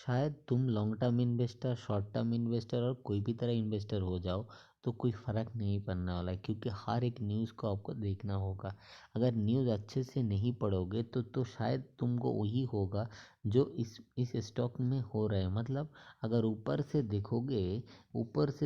शायद तुम long term investor, short term investor और कोई भी तरह इन्वेस्टर हो जाओ तो कोई फ़र्क नहीं पड़ने वाला है, क्योंकि हर एक न्यूज़ को आपको देखना होगा। अगर न्यूज़ अच्छे से नहीं पढ़ोगे तो शायद तुमको वही होगा जो इस स्टॉक में हो रहा है। मतलब अगर ऊपर से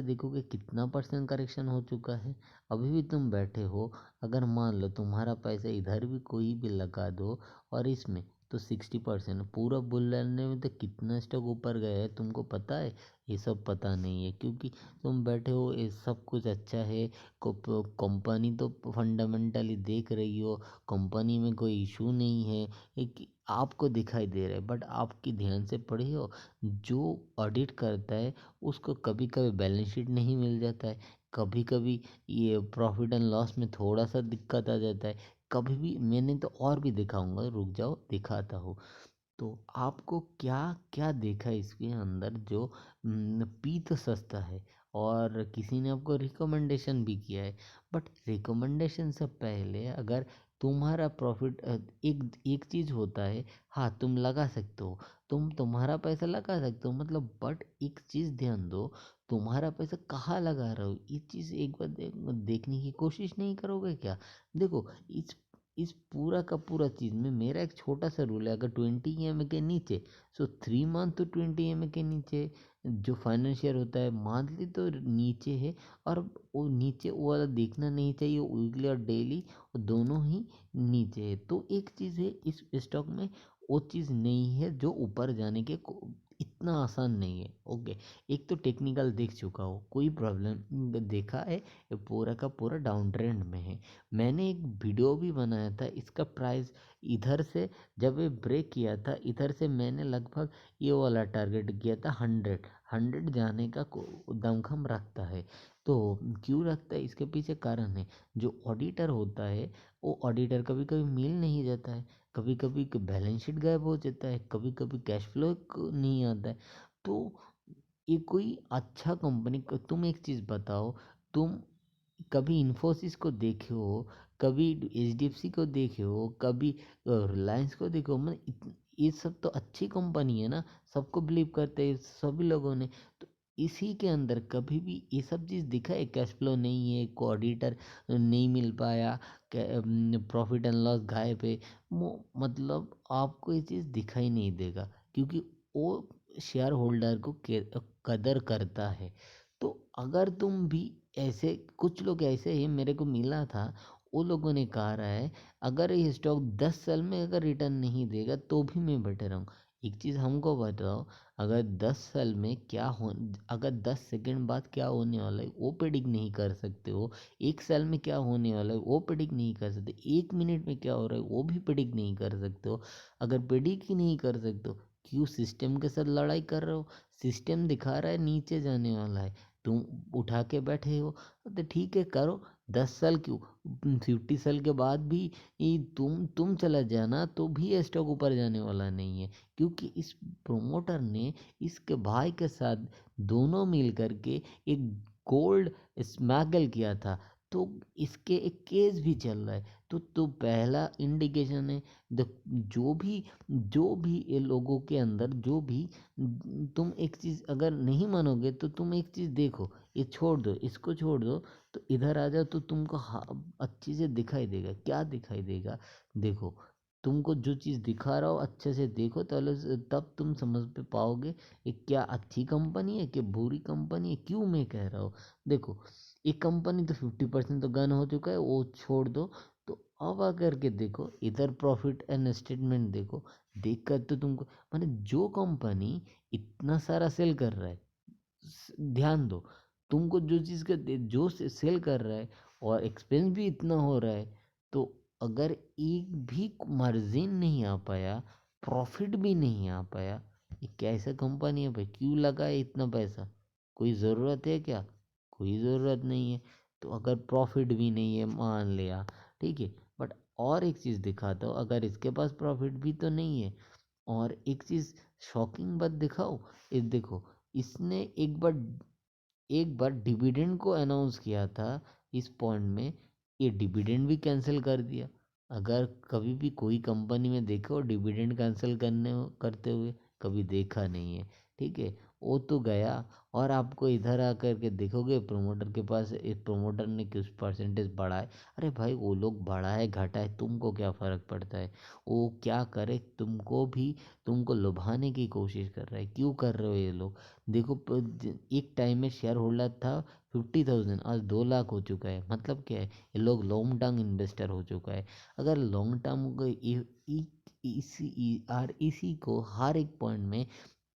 देखोगे कितना परसेंट करेक्शन हो चुका है। अभी भी तुम बैठे हो, अगर मान लो तुम्हारा पैसा इधर भी कोई भी लगा दो और इसमें, तो 60% पूरा बुल रन में तो कितना स्टॉक ऊपर गया है तुमको पता है? ये सब पता नहीं है, क्योंकि तुम बैठे हो ये सब कुछ अच्छा है। कंपनी तो फंडामेंटली देख रही हो, कंपनी में कोई इशू नहीं है, एक आपको दिखाई दे रहा है। बट आपकी ध्यान से पढ़ी हो, जो ऑडिट करता है उसको कभी कभी बैलेंस शीट नहीं मिल जाता है, कभी कभी ये प्रॉफिट एंड लॉस में थोड़ा सा दिक्कत आ जाता है। कभी भी मैंने तो और भी दिखाऊंगा, रुक जाओ दिखाता हूँ। तो आपको क्या क्या देखा इसके अंदर जो पी तो सस्ता है और किसी ने आपको रिकमेंडेशन भी किया है। बट रिकमेंडेशन से पहले अगर तुम्हारा प्रॉफिट, एक एक चीज़ होता है, हाँ तुम लगा सकते हो, तुम तुम्हारा पैसा लगा सकते हो मतलब, बट एक चीज़ ध्यान दो, तुम्हारा पैसा कहाँ लगा रहे हो ये चीज़ एक बार देखने की कोशिश नहीं करोगे क्या? देखो, इस पूरा का पूरा चीज़ में मेरा एक छोटा सा रूल है, अगर 20 के नीचे, सो 3 मंथ तो 20 के नीचे जो फाइनेंशियल होता है, मंथली तो नीचे है। और वो नीचे वो वाला देखना नहीं चाहिए, वीकली और डेली दोनों ही नीचे है। तो एक चीज़ है इस स्टॉक में, वो चीज़ नहीं है जो ऊपर जाने के इतना आसान नहीं है। ओके, एक तो टेक्निकल देख चुका हो, कोई प्रॉब्लम देखा है, ये पूरा का पूरा डाउन ट्रेंड में है। मैंने एक वीडियो भी बनाया था, इसका प्राइस इधर से जब ये ब्रेक किया था, इधर से मैंने लगभग ये वाला टारगेट किया था, 100 जाने का दमखम रखता है। तो क्यों रखता है, इसके पीछे कारण है। जो ऑडिटर होता है, वो ऑडिटर कभी कभी मिल नहीं जाता है, कभी कभी बैलेंस शीट गायब हो जाता है, कभी कभी कैश फ्लो नहीं आता है। तो ये कोई अच्छा कंपनी को, तुम एक चीज़ बताओ, तुम कभी इन्फोसिस को देखे हो, कभी एचडीएफसी को देखे हो, कभी रिलायंस को देखे हो? मतलब ये सब तो अच्छी कंपनी है ना, सबको बिलीव करते हैं सभी लोगों ने। तो इसी के अंदर कभी भी ये सब चीज़ दिखा है? कैश फ्लो नहीं है, कोऑर्डिनेटर नहीं मिल पाया, प्रॉफिट एंड लॉस गायब है, मतलब आपको ये चीज़ दिखाई नहीं देगा, क्योंकि वो शेयर होल्डर को कदर करता है। तो अगर तुम भी ऐसे, कुछ लोग ऐसे ही मेरे को मिला था, वो लोगों ने कहा रहा है अगर ये स्टॉक 10 साल में अगर रिटर्न नहीं देगा तो भी मैं बैठे रहूँ। एक चीज़ हमको बताओ, अगर 10 साल में क्या हो, अगर 10 सेकंड बाद क्या होने वाला है वो प्रेडिक्ट नहीं कर सकते हो, 1 साल में क्या होने वाला है वो प्रेडिक्ट नहीं कर सकते, 1 मिनट में क्या हो रहा है वो भी प्रेडिक्ट नहीं कर सकते हो। अगर प्रेडिक्ट ही नहीं कर सकते हो, क्यों सिस्टम के साथ लड़ाई कर रहे हो? सिस्टम दिखा रहा है नीचे जाने वाला है, तुम उठा के बैठे हो। तो ठीक है करो, 10 साल क्यों, 50 साल के बाद भी ये तुम चला जाना तो भी ये स्टॉक ऊपर जाने वाला नहीं है, क्योंकि इस प्रोमोटर ने इसके भाई के साथ दोनों मिल करके एक गोल्ड स्मगल किया था। तो इसके एक केस भी चल रहा है। तो पहला इंडिकेशन है। जो भी ये लोगों के अंदर जो भी, तुम एक चीज़ अगर नहीं मानोगे तो तुम एक चीज़ देखो, ये छोड़ दो, इसको छोड़ दो, तो इधर आ जाओ, तो तुमको अच्छी से दिखाई देगा। क्या दिखाई देगा? देखो, तुमको जो चीज़ दिखा रहा हो अच्छे से देखो, तब तुम समझ पे पाओगे ये क्या अच्छी कंपनी है कि बुरी कंपनी है। क्यों मैं कह रहा हूँ, देखो, एक कंपनी तो 50% तो गन हो चुका है, वो छोड़ दो। तो अब आकर के देखो, इधर प्रॉफिट एंड स्टेटमेंट देखो, देख कर तो तुमको, माने जो कंपनी इतना सारा सेल कर रहा है, ध्यान दो, तुमको जो चीज़ का जो सेल कर रहा है और एक्सपेंस भी इतना हो रहा है, तो अगर एक भी मार्जिन नहीं आ पाया, प्रॉफिट भी नहीं आ पाया, ये कैसा कंपनी है भाई? क्यों लगा है इतना पैसा? कोई ज़रूरत है क्या? कोई ज़रूरत नहीं है। तो अगर प्रॉफिट भी नहीं है मान लिया, ठीक है, बट और एक चीज़ दिखाता हूँ, अगर इसके पास प्रॉफिट भी तो नहीं है, और एक चीज़ शॉकिंग बात दिखाओ, ये देखो, इसने एक बार डिविडेंड को अनाउंस किया था, इस पॉइंट में ये डिविडेंड भी कैंसिल कर दिया। अगर कभी भी कोई कंपनी में देखो डिविडेंड कैंसिल करते हुए, कभी देखा नहीं है, ठीक है। वो तो गया, और आपको इधर आकर के देखोगे प्रमोटर के पास, इस प्रमोटर ने कुछ परसेंटेज बढ़ाए। अरे भाई वो लोग बढ़ाए घटाए तुमको क्या फ़र्क पड़ता है। वो क्या करे, तुमको लुभाने की कोशिश कर रहा है। क्यों कर रहे हो ये लोग। देखो एक टाइम में शेयर होल्डर था 50,000, आज 2 लाख हो चुका है। मतलब क्या है, ये लोग लॉन्ग टर्म इन्वेस्टर हो चुका है। अगर लॉन्ग टर्म को इसी को हर एक पॉइंट में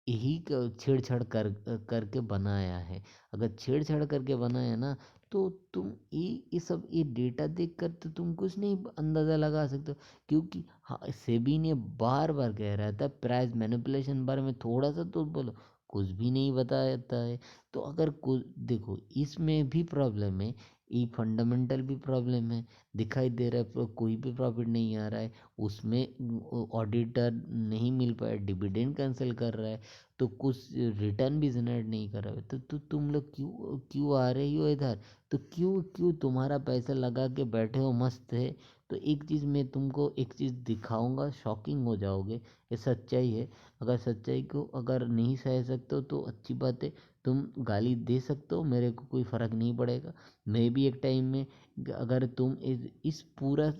यही छेड़छाड़ करके बनाया है। अगर छेड़छाड़ करके बनाया ना, तो तुम ये सब ये डेटा देख कर तो तुम कुछ नहीं अंदाज़ा लगा सकते हो। क्योंकि हाँ, सेबी ने बार बार कह रहा था प्राइस मैनिपुलेशन बारे में थोड़ा सा तो बोलो, कुछ भी नहीं बताता है। तो अगर कुछ देखो, इसमें भी प्रॉब्लम है, ये फंडामेंटल भी प्रॉब्लम है। दिखाई दे रहा है कोई भी प्रॉफिट नहीं आ रहा है, उसमें ऑडिटर नहीं मिल पाया, डिविडेंड कैंसिल कर रहा है, तो कुछ रिटर्न भी जनरेट नहीं कर रहा है। तो तुम लोग क्यों क्यों आ रही हो इधर। तो क्यों क्यों तुम्हारा पैसा लगा के बैठे हो मस्त है। तो एक चीज़ मैं तुमको एक चीज़ दिखाऊंगा, शॉकिंग हो जाओगे, ये सच्चाई है। अगर सच्चाई को अगर नहीं सह सकते हो तो अच्छी बात है, तुम गाली दे सकते हो, मेरे को कोई फ़र्क नहीं पड़ेगा। मैं भी एक टाइम में, अगर तुम इस पूरा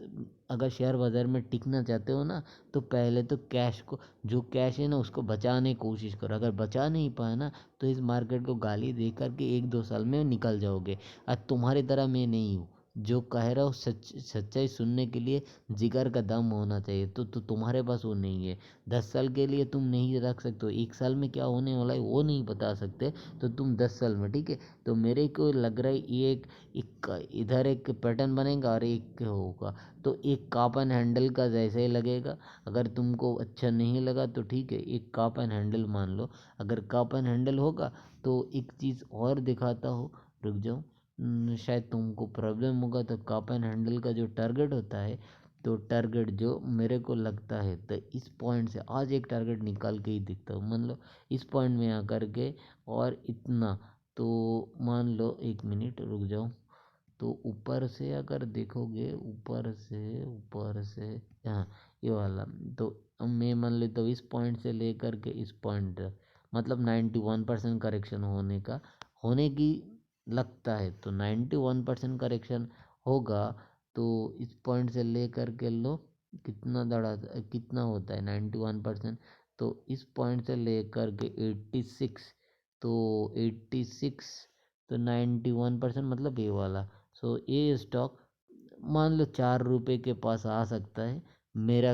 अगर शेयर बाज़ार में टिकना चाहते हो ना, तो पहले तो कैश को, जो कैश है ना उसको बचाने की कोशिश करो। अगर बचा नहीं पाए ना, तो इस मार्केट को गाली दे कर के 1-2 साल में निकल जाओगे। आज तुम्हारी तरह मैं नहीं हूँ, जो कह रहा हूँ सच्चाई सुनने के लिए जिगर का दम होना चाहिए। तो तुम्हारे पास वो नहीं है। 10 साल के लिए तुम नहीं रख सकते हो, 1 साल में क्या होने वाला है वो नहीं बता सकते, तो तुम 10 साल में, ठीक है। तो मेरे को लग रहा है ये एक इधर एक पैटर्न बनेगा और एक होगा, तो एक काप एंड हैंडल का जैसे ही लगेगा। अगर तुमको अच्छा नहीं लगा तो ठीक है, एक कप एंड हैंडल मान लो। अगर कप एंड हैंडल होगा तो एक चीज़ और दिखाता हो, रुक जाओ। शायद तुमको प्रॉब्लम होगा। तो कप एंड हैंडल का जो टारगेट होता है, तो टारगेट जो मेरे को लगता है, तो इस पॉइंट से आज एक टारगेट निकाल के ही दिखता हूँ। मान लो इस पॉइंट में आकर के और इतना, तो मान लो 1 मिनट रुक जाओ। तो ऊपर से अगर देखोगे, ऊपर से यहाँ ये वाला, तो मैं मान लेता हूँ इस पॉइंट से लेकर के इस पॉइंट, मतलब 91% करेक्शन होने की लगता है। तो 91% करेक्शन होगा, तो इस पॉइंट से लेकर के लो, कितना होता है 91%। तो इस पॉइंट से लेकर के 86, तो 86, तो 91% मतलब ये वाला। सो ये स्टॉक मान लो 4 रुपए के पास आ सकता है। मेरा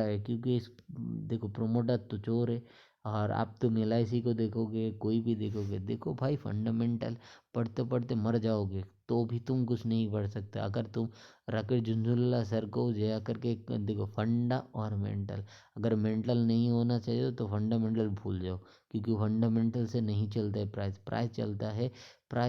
है, क्योंकि इस देखो प्रोमोटर तो चोर है। और आप तुम LIC को देखोगे, कोई भी देखोगे, देखो भाई फंडामेंटल पढ़ते पढ़ते मर जाओगे, तो भी तुम कुछ नहीं पढ़ सकते। अगर तुम राकेश झुंझुनवाला सर को जा करके देखो, फंडा और मेंटल, अगर मेंटल नहीं होना चाहिए तो फंडामेंटल भूल जाओ। क्योंकि फंडामेंटल से नहीं चलता है प्राइस, प्राइस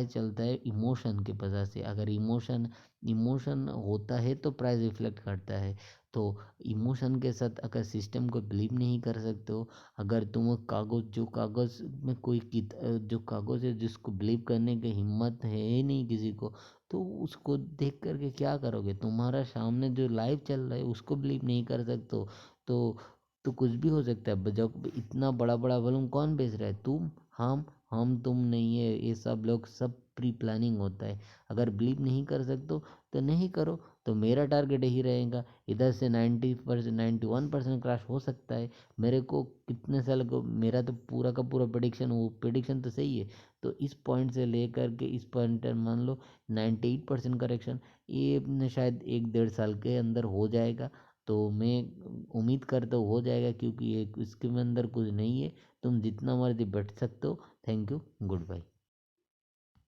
चलता है इमोशन के वजह से। अगर इमोशन होता है तो प्राइस रिफ्लेक्ट करता है। तो इमोशन के साथ अगर सिस्टम को बिलीव नहीं कर सकते हो, अगर तुम कागज़ में कोई जो कागज़ है जिसको बिलीव करने की हिम्मत है ही नहीं किसी को, तो उसको देख करके क्या करोगे। तुम्हारा सामने जो लाइव चल रहा है उसको बिलीव नहीं कर सकते हो, तो तो कुछ भी हो सकता है। जब इतना बड़ा बड़ा वॉल्यूम कौन बेच रहा है, तुम, हम तुम नहीं है, ये सब लोग, सब प्री प्लानिंग होता है। अगर बिलीव नहीं कर सकते हो तो नहीं करो। तो मेरा टारगेट यही रहेगा, इधर से 90%, 91% क्रैश हो सकता है। मेरे को कितने साल को, मेरा तो पूरा का पूरा प्रेडिक्शन, वो प्रेडिक्शन तो सही है। तो इस पॉइंट से लेकर के इस पॉइंट तक मान लो 98% करेक्शन, ये अपने शायद 1-1.5 साल के अंदर हो जाएगा। तो मैं उम्मीद करता हूँ हो जाएगा, क्योंकि ये इसके अंदर कुछ नहीं है। तुम जितना मर्जी बैठ सकते हो। Thank you, good bye.